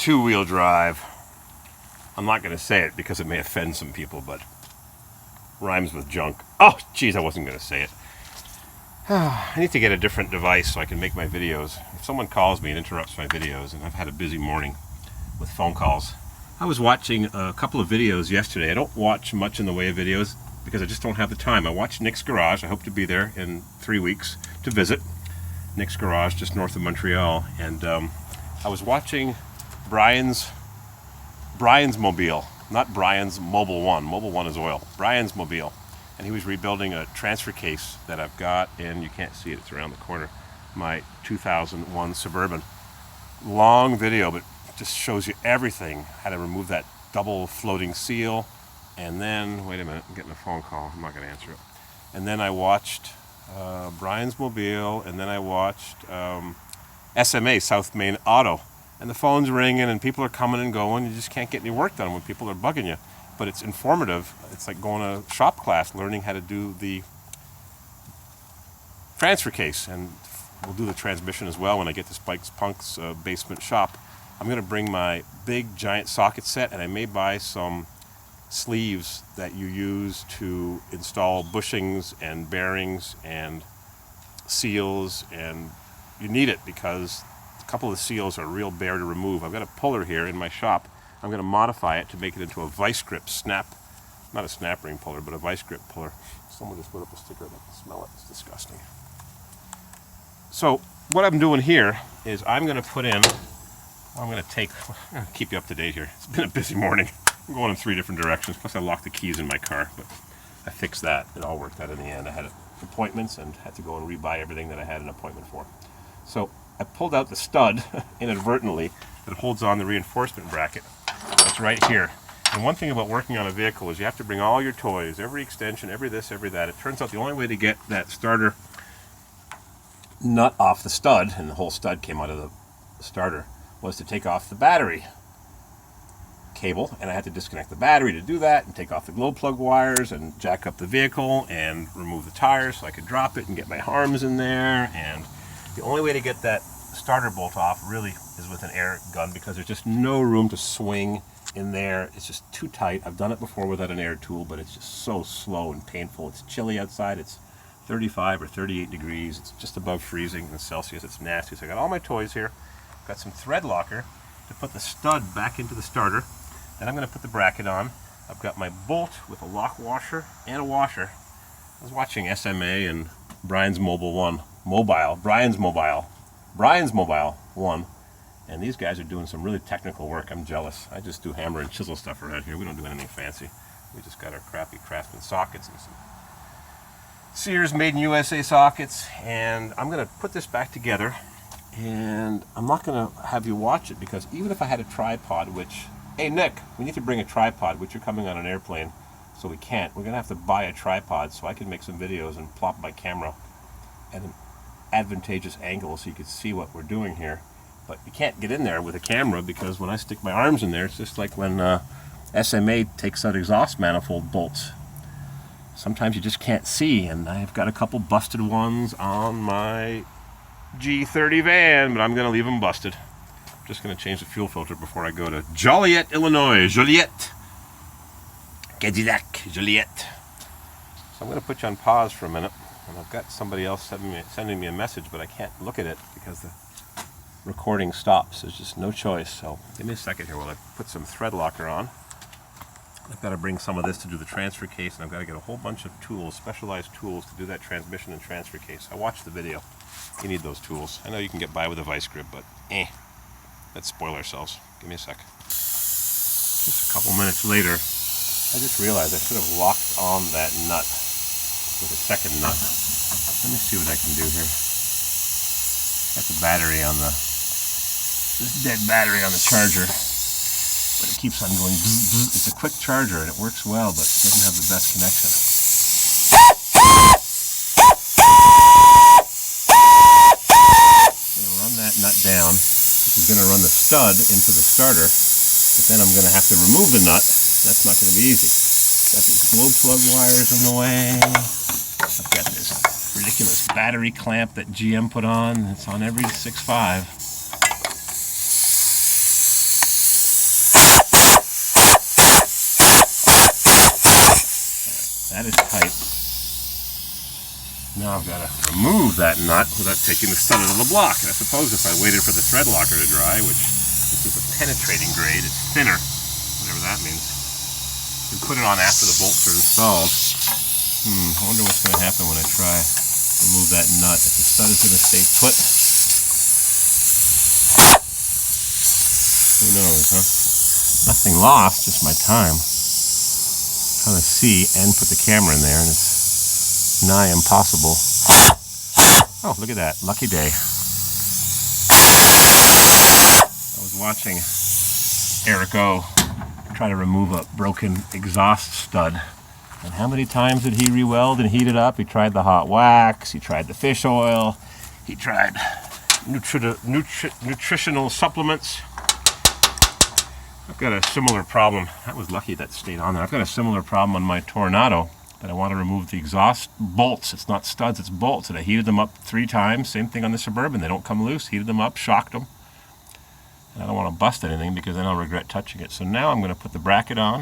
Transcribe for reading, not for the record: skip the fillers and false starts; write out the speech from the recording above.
two-wheel drive. I'm not going to say it because it may offend some people, but rhymes with junk. Oh, geez, I wasn't going to say it. I need to get a different device so I can make my videos. If someone calls me and interrupts my videos, and I've had a busy morning with phone calls. I was watching a couple of videos yesterday. I don't watch much in the way of videos because I just don't have the time. I watched Nick's Garage. I hope to be there in 3 weeks to visit Nick's Garage just north of Montreal. And I was watching Brian's Mobile, not Brian's Mobile One. Mobile One is oil. Brian's Mobile. And he was rebuilding a transfer case that I've got, and you can't see it, it's around the corner. My 2001 Suburban. Long video, but just shows you everything. How to remove that double floating seal. And then, wait a minute, I'm getting a phone call. I'm not going to answer it. And then I watched Brian's Mobile, and then I watched SMA, South Main Auto. And the phone's ringing, and people are coming and going. You just can't get any work done when people are bugging you. But it's informative. It's like going to shop class, learning how to do the transfer case. And we'll do the transmission as well when I get to Spike's Punk's basement shop. I'm going to bring my big giant socket set, and I may buy some sleeves that you use to install bushings and bearings and seals. And you need it because a couple of the seals are real bare to remove. I've got a puller here in my shop. I'm going to modify it to make it into a vice grip snap, not a snap ring puller, but a vice grip puller. Someone just put up a sticker that can smell it. It's disgusting. So what I'm doing here is I'm going to put in, I'm going to keep you up to date here. It's been a busy morning. I'm going in 3 different directions, plus I locked the keys in my car, but I fixed that. It all worked out in the end. I had appointments and had to go and rebuy everything that I had an appointment for. So I pulled out the stud inadvertently that holds on the reinforcement bracket. It's right here. And one thing about working on a vehicle is you have to bring all your toys, every extension, every this, every that. It turns out the only way to get that starter nut off the stud, and the whole stud came out of the starter, was to take off the battery cable. And I had to disconnect the battery to do that, and take off the glow plug wires, and jack up the vehicle, and remove the tires so I could drop it and get my arms in there. And the only way to get that starter bolt off really is with an air gun, because there's just no room to swing in there. It's just too tight. I've done it before without an air tool, but it's just so slow and painful. It's chilly outside. It's 35 or 38 degrees. It's just above freezing in Celsius. It's nasty. So I got all my toys here. Got some thread locker to put the stud back into the starter. Then I'm going to put the bracket on. I've got my bolt with a lock washer and a washer. I was watching SMA and Brian's Mobile 1. Brian's Mobile 1. And these guys are doing some really technical work. I'm jealous. I just do hammer and chisel stuff around here. We don't do anything fancy. We just got our crappy Craftsman sockets and some Sears Made in USA sockets. And I'm going to put this back together. And I'm not going to have you watch it, because even if I had a tripod, which, hey Nick, we need to bring a tripod, which you're coming on an airplane, so we can't. We're going to have to buy a tripod so I can make some videos and plop my camera at an advantageous angle so you can see what we're doing here. But you can't get in there with a camera, because when I stick my arms in there, it's just like when SMA takes out exhaust manifold bolts. Sometimes you just can't see, and I've got a couple busted ones on my G30 van, but I'm going to leave them busted. I'm just going to change the fuel filter before I go to Joliet, Illinois. Joliet. Cadillac, Joliet. So I'm going to put you on pause for a minute, and I've got somebody else sending me a message, but I can't look at it because the recording stops. There's just no choice. So give me a second here while I put some thread locker on. I've got to bring some of this to do the transfer case, and I've got to get a whole bunch of tools, specialized tools, to do that transmission and transfer case. I watched the video. You need those tools. I know you can get by with a vice grip, but let's spoil ourselves. Give me a sec. Just a couple minutes later, I just realized I should have locked on that nut with a second nut. Let me see what I can do here. Got the battery on this dead battery on the charger, but it keeps on going bzz, bzz. It's a quick charger and it works well, but it doesn't have the best connection. I'm going to run that nut down, which is going to run the stud into the starter, but then I'm going to have to remove the nut. That's not going to be easy. Got these glow plug wires in the way. I've got this ridiculous battery clamp that GM put on. It's on every 6.5. That is tight. Now I've got to remove that nut without taking the stud out of the block. And I suppose if I waited for the thread locker to dry, which this is a penetrating grade, it's thinner, whatever that means, you can put it on after the bolts are installed. I wonder what's going to happen when I try to remove that nut. If the stud is going to stay put, who knows, huh? Nothing lost, just my time. I'm trying to see and put the camera in there, and it's nigh impossible. Oh, look at that. Lucky day. I was watching Eric O try to remove a broken exhaust stud. And how many times did he re-weld and heat it up? He tried the hot wax, he tried the fish oil, he tried nutritional supplements. I've got a similar problem. That was lucky that stayed on there. I've got a similar problem on my Tornado. That I want to remove the exhaust bolts. It's not studs, it's bolts. And I heated them up 3 times. Same thing on the Suburban. They don't come loose. Heated them up, shocked them. And I don't want to bust anything because then I'll regret touching it. So now I'm going to put the bracket on.